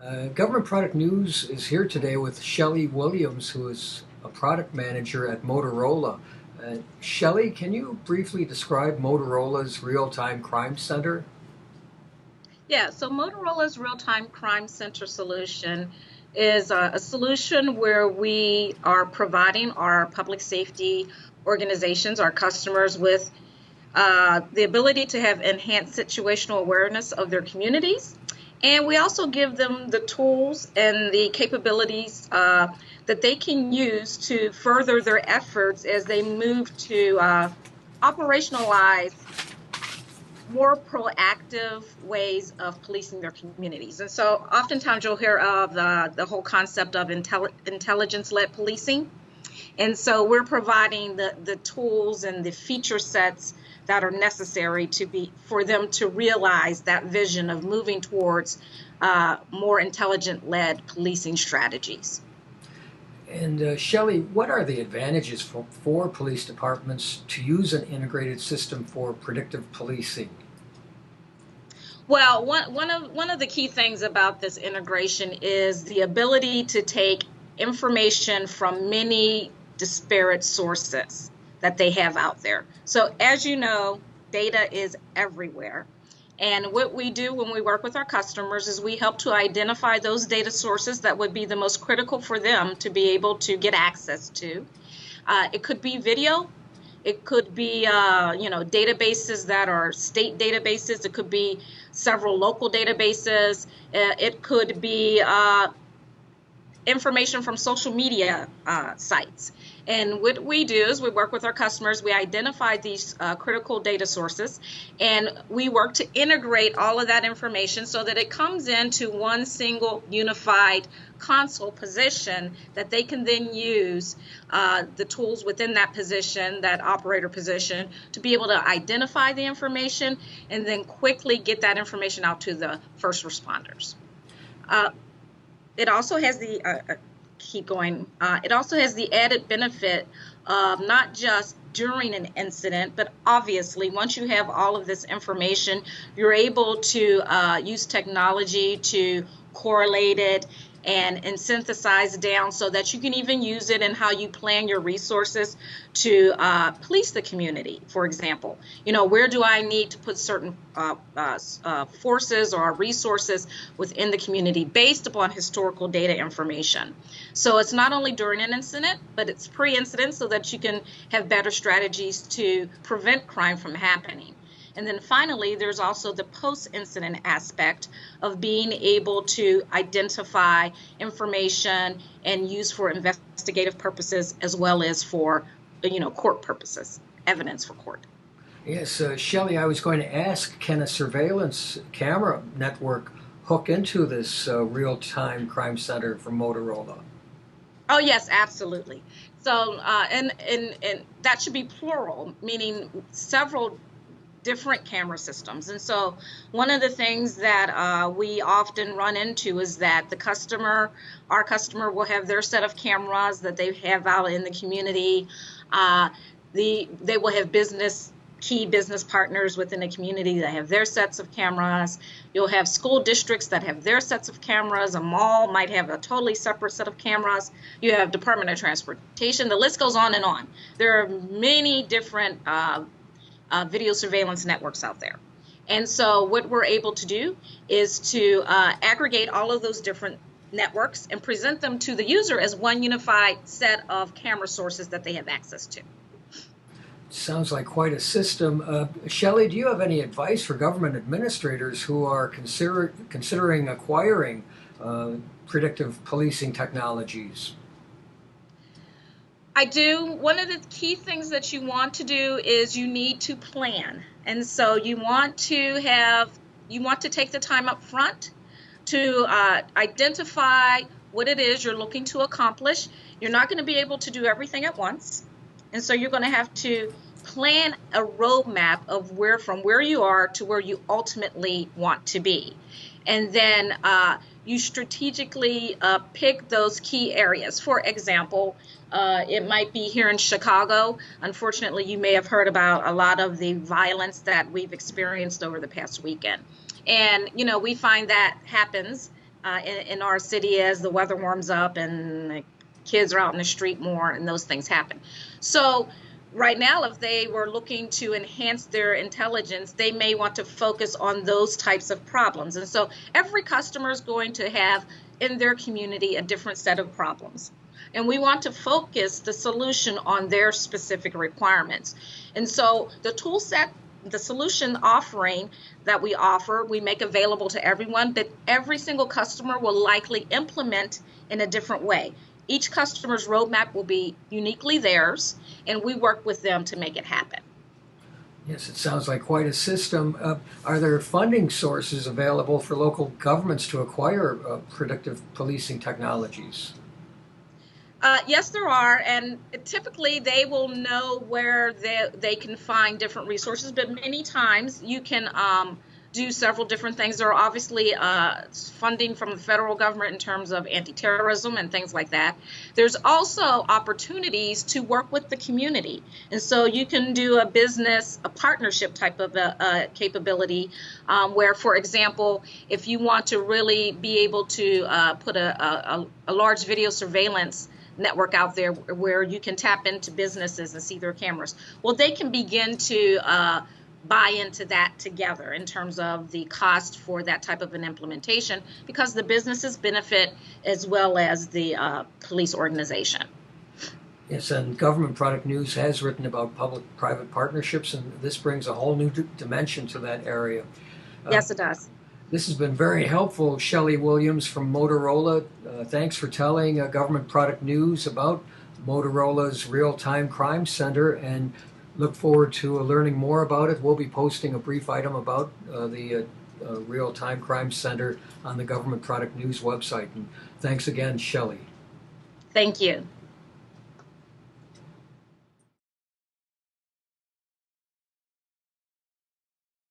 Government Product News is here today with Shelly Williams, who is a product manager at Motorola. Shelly, can you briefly describe Motorola's real-time crime center? Yeah, so Motorola's real-time crime center solution is a solution where we are providing our public safety organizations, our customers, with the ability to have enhanced situational awareness of their communities. And we also give them the tools and the capabilities that they can use to further their efforts as they move to operationalize more proactive ways of policing their communities. And so oftentimes you'll hear of the whole concept of intelligence-led policing. And so we're providing the tools and the feature sets that are necessary for them to realize that vision of moving towards more intelligent-led policing strategies. And Shelly, what are the advantages for police departments to use an integrated system for predictive policing? Well, one of the key things about this integration is the ability to take information from many disparate sources that they have out there. So as you know, data is everywhere. And what we do when we work with our customers is we help to identify those data sources that would be the most critical for them to be able to get access to. It could be video. It could be, databases that are state databases. It could be several local databases. It could be information from social media sites. And what we do is we work with our customers, we identify these critical data sources, and we work to integrate all of that information so that it comes into one single unified console position that they can then use the tools within that position, that operator position, to be able to identify the information and then quickly get that information out to the first responders. It also has the It also has the added benefit of not just during an incident, but obviously once you have all of this information, you're able to use technology to correlate it and synthesize down so that you can even use it in how you plan your resources to police the community. For example, where do I need to put certain forces or resources within the community based upon historical data information. So it's not only during an incident, but it's pre-incident so that you can have better strategies to prevent crime from happening. And then finally, there's also the post-incident aspect of being able to identify information and use for investigative purposes as well as for, court purposes, evidence for court. Yes, Shelly, I was going to ask, can a surveillance camera network hook into this real-time crime center from Motorola? Oh, yes, absolutely. So, and that should be plural, meaning several different camera systems. And so one of the things that we often run into is that our customer will have their set of cameras that they have out in the community. They will have key business partners within the community that have their sets of cameras. You'll have school districts that have their sets of cameras. A mall might have a totally separate set of cameras. You have Department of Transportation. The list goes on and on. There are many different video surveillance networks out there. And so what we're able to do is to aggregate all of those different networks and present them to the user as one unified set of camera sources that they have access to. Sounds like quite a system. Shelly, do you have any advice for government administrators who are considering acquiring predictive policing technologies? I do. One of the key things that you want to do is you need to plan. And so you want to take the time up front to identify what it is you're looking to accomplish. You're not going to be able to do everything at once. And so you're going to have to plan a roadmap of from where you are to where you ultimately want to be. And then you strategically pick those key areas. For example, it might be here in Chicago. Unfortunately, you may have heard about a lot of the violence that we've experienced over the past weekend. And, we find that happens in our city as the weather warms up and the kids are out in the street more and those things happen. So right now, if they were looking to enhance their intelligence, they may want to focus on those types of problems. And so every customer is going to have in their community a different set of problems. And we want to focus the solution on their specific requirements. And so the tool set, the solution offering that we offer, we make available to everyone, that every single customer will likely implement in a different way. Each customer's roadmap will be uniquely theirs, and we work with them to make it happen. Yes, it sounds like quite a system. Are there funding sources available for local governments to acquire predictive policing technologies? Yes, there are, and typically they will know where they can find different resources, but many times you can do several different things. There are obviously funding from the federal government in terms of anti-terrorism and things like that. There's also opportunities to work with the community, and so you can do a partnership type of capability where, for example, if you want to really be able to put a large video surveillance network out there where you can tap into businesses and see their cameras. Well, they can begin to buy into that together in terms of the cost for that type of an implementation, because the businesses benefit as well as the police organization. Yes, and Government Product News has written about public-private partnerships, and this brings a whole new dimension to that area. Yes, it does. This has been very helpful. Shelly Williams from Motorola. Thanks for telling Government Product News about Motorola's Real-Time Crime Center, and look forward to learning more about it. We'll be posting a brief item about the Real-Time Crime Center on the Government Product News website. And thanks again, Shelly. Thank you.